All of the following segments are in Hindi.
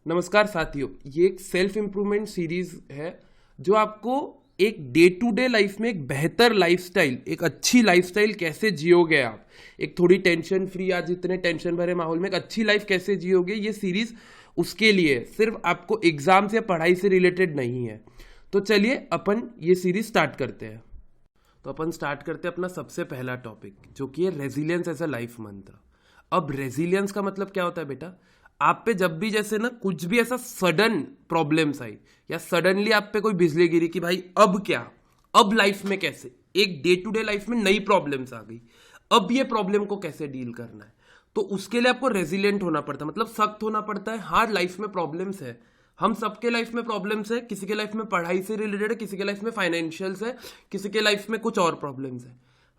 नमस्कार साथियों, ये एक सेल्फ इम्प्रूवमेंट सीरीज है जो आपको एक डे टू डे लाइफ में एक बेहतर लाइफस्टाइल, एक अच्छी लाइफस्टाइल कैसे जियोगे आप, एक थोड़ी टेंशन फ्री, आज इतने टेंशन भरे माहौल में एक अच्छी लाइफ कैसे जियोगे, ये सीरीज उसके लिए है। सिर्फ आपको एग्जाम से पढ़ाई से रिलेटेड नहीं है। तो चलिए अपन ये सीरीज स्टार्ट करते हैं। तो अपन स्टार्ट करते हैं अपना सबसे पहला टॉपिक, जो कि है रेजिलियंस एज अ लाइफ मंत्र। अब रेजिलियंस का मतलब क्या होता है बेटा? आप पे जब भी जैसे ना कुछ भी ऐसा सडन प्रॉब्लम्स आई या सडनली आप पे कोई बिजली गिरी कि भाई अब क्या, अब लाइफ में कैसे, एक डे टू डे लाइफ में नई प्रॉब्लम्स आ गई, अब ये प्रॉब्लम को कैसे डील करना है, तो उसके लिए आपको रेजिलियंट होना पड़ता है, मतलब सख्त होना पड़ता है। हाँ, लाइफ में प्रॉब्लम्स है, हम सबके लाइफ में प्रॉब्लम्स है, किसी के लाइफ में पढ़ाई से रिलेटेड है, किसी के लाइफ में फाइनेंशियल्स है, किसी के लाइफ में कुछ और प्रॉब्लम्स है।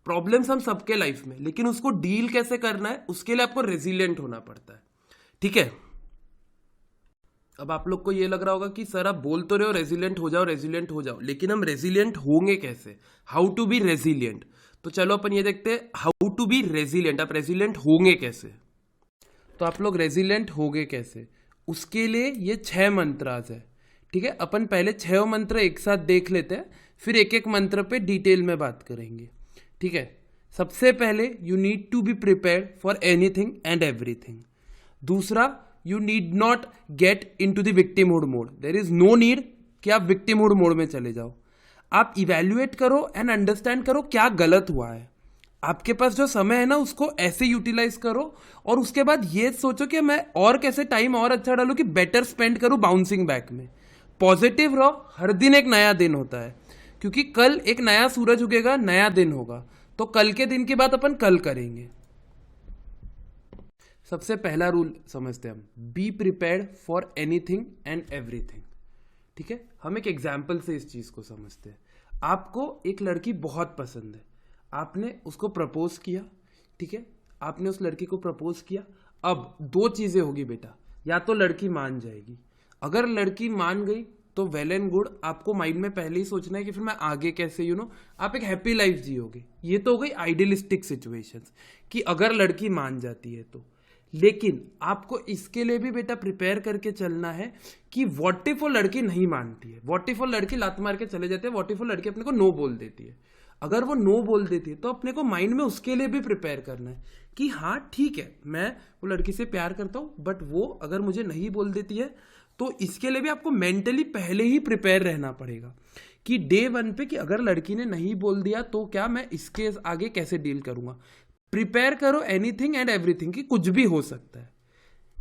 प्रॉब्लम्स हम सबके लाइफ में, लेकिन उसको डील कैसे करना है उसके लिए आपको रेजिलियंट होना पड़ता है। ठीक है। अब आप लोग को ये लग रहा होगा कि सर आप बोल तो रहे हो रेजिलियंट हो जाओ, रेजिलियंट हो जाओ, लेकिन हम रेजिलियंट होंगे कैसे? How to be resilient. तो चलो अपन ये देखते हैं हाउ टू बी रेजिलियंट। आप रेजिलियंट होंगे कैसे? तो आप लोग रेजिलियंट होंगे कैसे, उसके लिए ये 6 मंत्राज है। ठीक है, अपन पहले 6 मंत्र एक साथ देख लेते हैं, फिर एक एक मंत्र पे डिटेल में बात करेंगे। ठीक है। सबसे पहले you need to be prepared for anything and everything. दूसरा, you need not get into the victimhood mode. There is no need कि आप विक्टिमहुड मोड में चले जाओ। आप इवेल्युएट करो एंड अंडरस्टैंड करो क्या गलत हुआ है। आपके पास जो समय है ना उसको ऐसे यूटिलाइज करो, और उसके बाद ये सोचो कि मैं और कैसे टाइम और अच्छा डालूं कि बेटर स्पेंड करूं बाउंसिंग बैक में। पॉजिटिव रहो, हर दिन एक नया दिन होता है, क्योंकि कल एक नया सूरज उगेगा, नया दिन होगा। तो कल के दिन की बात अपन कल करेंगे। सबसे पहला रूल समझते हैं हम, B prepared for anything and everything. ठीक है, हम एक एग्जाम्पल से इस चीज को समझते हैं। आपको एक लड़की बहुत पसंद है, आपने उसको प्रपोज किया। ठीक है, आपने उस लड़की को प्रपोज किया। अब 2 चीजें होगी बेटा, या तो लड़की मान जाएगी, अगर लड़की मान गई तो वेल एंड गुड, आपको माइंड में पहले ही सोचना है कि फिर मैं आगे कैसे आप एक हैप्पी लाइफ जियोगे। ये तो हो गई आइडियलिस्टिक सिचुएशंस कि अगर लड़की मान जाती है तो। लेकिन आपको इसके लिए भी बेटा प्रिपेयर करके चलना है कि व्हाट इफ वो लड़की नहीं मानती है, व्हाट इफ वो लड़की लात मार के चले जाते हैं, व्हाट इफ वो लड़की अपने को नो बोल देती है। अगर वो नो बोल देती है तो अपने को माइंड में उसके लिए भी प्रिपेयर करना है कि हाँ ठीक है, मैं वो लड़की से प्यार करता हूं, बट वो अगर मुझे नहीं बोल देती है तो इसके लिए भी आपको मेंटली पहले ही प्रिपेयर रहना पड़ेगा कि डे 1 पे कि अगर लड़की ने नहीं बोल दिया तो क्या मैं इसके आगे कैसे डील करूंगा। प्रिपेयर करो एनीथिंग एंड एवरीथिंग कि कुछ भी हो सकता है।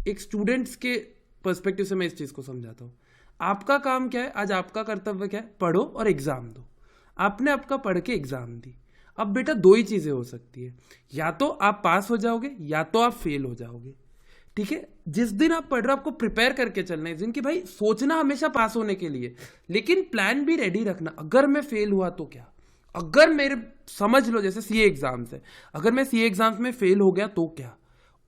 एक स्टूडेंट्स के पर्सपेक्टिव से मैं इस चीज को समझाता हूं। आपका काम क्या है, आज आपका कर्तव्य क्या है? पढ़ो और एग्जाम दो। आपने आपका पढ़ के एग्जाम दी। अब बेटा 2 ही चीजें हो सकती है, या तो आप पास हो जाओगे या तो आप फेल हो जाओगे। ठीक है, जिस दिन आप पढ़ रहे हो आपको प्रिपेयर करके चलना है, जिनकी भाई सोचना हमेशा पास होने के लिए, लेकिन प्लान भी रेडी रखना। अगर मैं फेल हुआ तो क्या, अगर मेरे समझ लो जैसे सीए एग्जाम्स है, अगर मैं सीए एग्जाम्स में फेल हो गया तो क्या।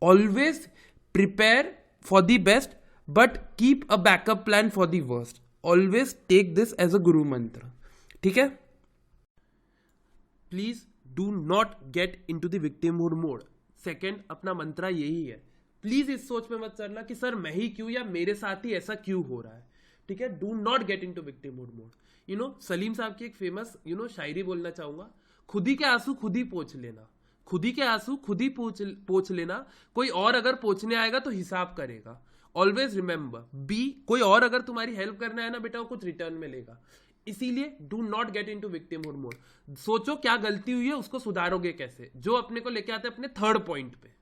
Always prepare for the best but keep a backup plan for the worst. Always take this as a guru mantra. ठीक है, please do not get into the victimhood mode. Second अपना मंत्रा यही है, प्लीज इस सोच में मत चलना कि सर मैं ही क्यों या मेरे साथ ही ऐसा क्यों हो रहा है। ठीक है, do not get into victimhood mode. Salim sahab की एक फेमस शायरी बोलना चाहूंगा, खुद ही के आंसू खुद ही पोंछ लेना, खुद ही के आंसू खुद ही पोंछ लेना, कोई और अगर पोंछने आएगा तो हिसाब करेगा। ऑलवेज रिमेंबर, बी कोई और अगर तुम्हारी हेल्प करना है ना बेटा, वो कुछ रिटर्न में लेगा। इसीलिए do not get into victimhood mode. सोचो क्या गलती हुई है, उसको सुधारोगे कैसे, जो अपने को लेके आते हैं अपने थर्ड पॉइंट पे।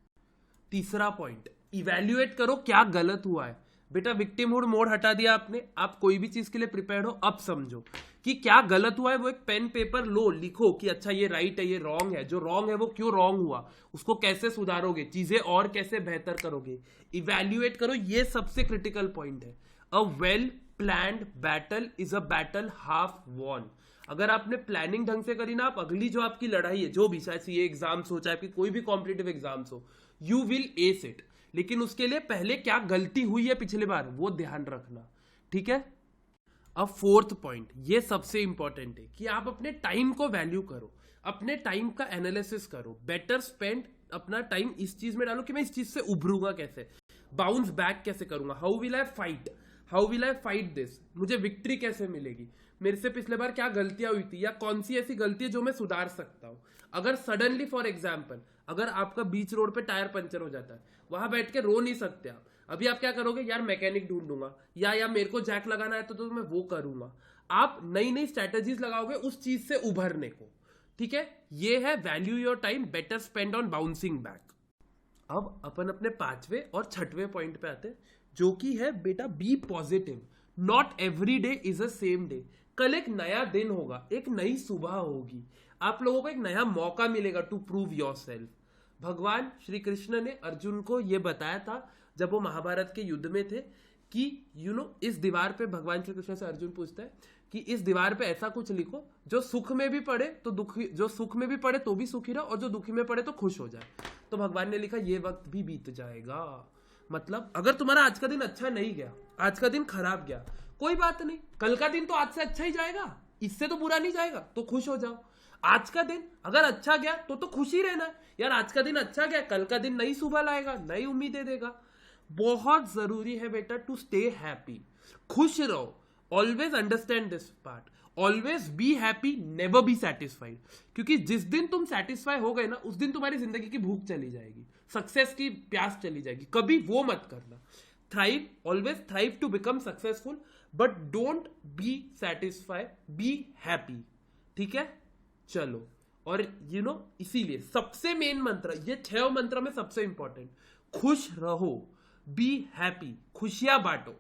तीसरा पॉइंट, इवेल्युएट करो क्या गलत हुआ है। बेटा विक्टिमहुड मोड हटा दिया आपने, आप कोई भी चीज के लिए प्रिपेयर्ड हो। अब समझो कि क्या गलत हुआ है, वो एक पेन पेपर लो, लिखो कि अच्छा ये राइट है, ये रॉन्ग है, जो रॉन्ग है वो क्यों रॉन्ग हुआ, उसको कैसे सुधारोगे, चीजें और कैसे बेहतर करोगे। इवेल्युएट करो, ये सबसे क्रिटिकल पॉइंट है। A well planned battle is a battle half won. अगर आपने प्लानिंग ढंग से करी ना, आप अगली जो आपकी लड़ाई है, जो भी चाहे सीए एग्जाम्स हो, चाहे आपकी कोई भी कॉम्पिटिटिव एग्जाम्स हो, यू विल एस इट। लेकिन उसके लिए पहले क्या गलती हुई है पिछले बार वो ध्यान रखना। ठीक है। अब फोर्थ पॉइंट, ये सबसे इंपॉर्टेंट है कि आप अपने टाइम को वैल्यू करो, अपने टाइम का एनालिसिस करो, बेटर स्पेंड अपना टाइम इस चीज में डालो कि मैं इस चीज से उभरूंगा कैसे। बाउंस बैक कैसे करूंगा, how will I fight this, मुझे विक्ट्री कैसे मिलेगी, मेरे से पिछले बार क्या गलतियां हुई थी या कौन सी ऐसी गलती है जो मैं सुधार सकता हूं। अगर सडनली फॉर एग्जाम्पल अगर आपका बीच रोड पे टायर पंचर हो जाता है, वहां बैठ के रो नहीं सकते आप, अभी आप क्या करोगे, यार मैकेनिक ढूंढूंगा या मेरे को जैक लगाना है तो मैं वो करूंगा। आप नई नई स्ट्रेटेजीज लगाओगे उस चीज से उभरने को। ठीक है, ये है value your time better spend on bouncing back. अब अपन अपने 5वें और 6वें पॉइंट पे आते हैं, जो कि है बेटा be positive. Not every day is a same day. कल एक नया दिन होगा, एक नई सुबह होगी, आप लोगों को एक नया मौका मिलेगा टू प्रूव योर सेल्फ। भगवान श्री कृष्ण ने अर्जुन को यह बताया था जब वो महाभारत के युद्ध में थे कि इस दीवार पे, भगवान श्री कृष्ण से अर्जुन पूछता है कि इस दीवार पे ऐसा कुछ लिखो जो सुख में भी पढ़े तो दुखी, जो सुख में भी पढ़े तो भी सुखी रहो और जो दुखी में पढ़े तो खुश हो जाए। तो भगवान ने लिखा ये वक्त भी बीत जाएगा। मतलब अगर तुम्हारा आज का दिन अच्छा नहीं गया, आज का दिन खराब गया, कोई बात नहीं, कल का दिन तो आज से अच्छा ही जाएगा, इससे तो बुरा नहीं जाएगा, तो खुश हो जाओ। आज का दिन अगर अच्छा गया तो खुश ही रहना है यार, आज का दिन अच्छा गया, कल का दिन नई सुबह लाएगा, नई उम्मीदें देगा। बहुत जरूरी है बेटा टू स्टे हैप्पी, खुश रहो। Always understand this part, always be happy, never be satisfied. क्योंकि जिस दिन तुम सेटिस्फाई हो गए ना, उस दिन तुम्हारी जिंदगी की भूख चली जाएगी, सक्सेस की प्यास चली जाएगी। कभी वो मत करना। Thrive, always thrive to become successful, but don't be satisfy, be happy. ठीक है, चलो। और इसीलिए सबसे मेन मंत्र, ये 6 मंत्र में सबसे इंपॉर्टेंट, खुश रहो, बी हैप्पी, खुशियां बांटो।